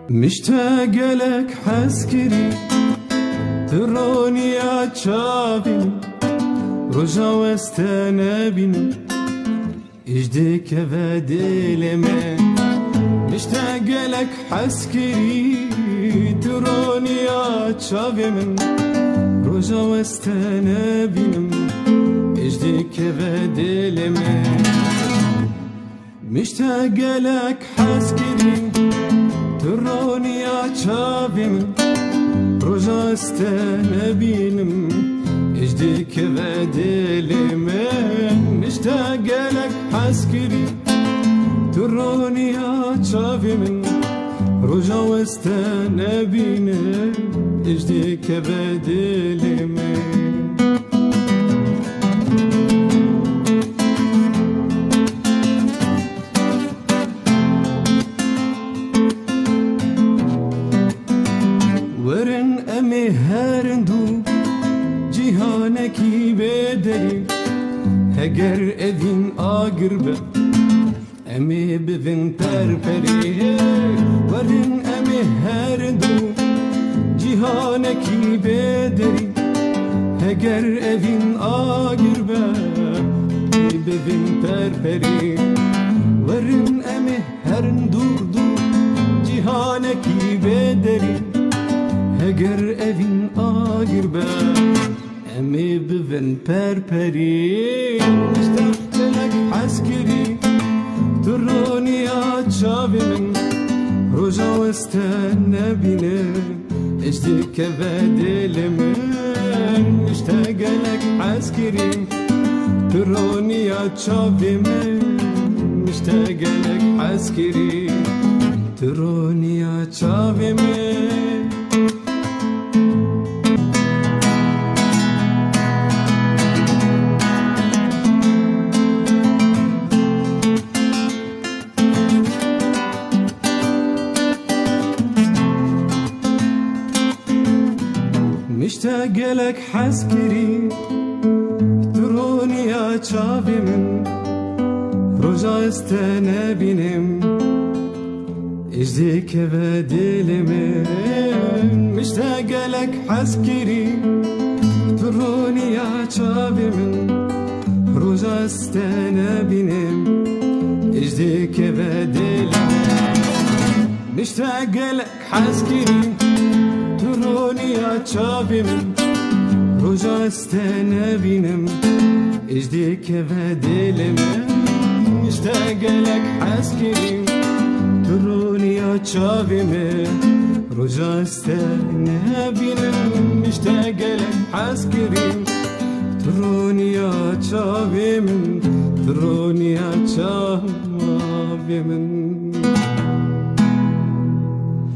مشتاق لك حسكري تروني يا شابين رجا واستنابين اجدك بدلما مشتاق لك حسكري تروني يا شابين رجا واستنابين اجدك بدلما مشتاق لك حسكري تروني يا شابين رجا استنبينم اجدك بدلما مشتاق لك حسكري تروني يا شابين رجا واستنبينم اجدك بدلما هرندو جیهانکی بدری هگر evin آگربه امی بفن پرپری ورن امی هرندو جیهانکی بدری هگر evin آگربه امی بفن پرپری ورن امی هرندو جیهانکی بدری هگر evin آگربه امی بفن پرپری مشتاق لك حسكري تروني يا شابي من رجا واستنبينه اجدك بدلما مشتاق لك حسكري تروني يا شابي من مشتاق لك حسكري تروني يا شابي من مشتاق لك حسكري تروني يا شابي من رجا استنبينم اجدك بدلما مشتاق لك حسكري تروني يا شابي من رجا استنبينم اجدك بدلما مشتاق لك حسكري تروني يا شابي من رجا استنبينم اجدك بدلما مشتاق لك حسكري تروني يا شابي من رجا استنبينم مشتاق لك حسكري تروني يا شابي من تروني يا شابي من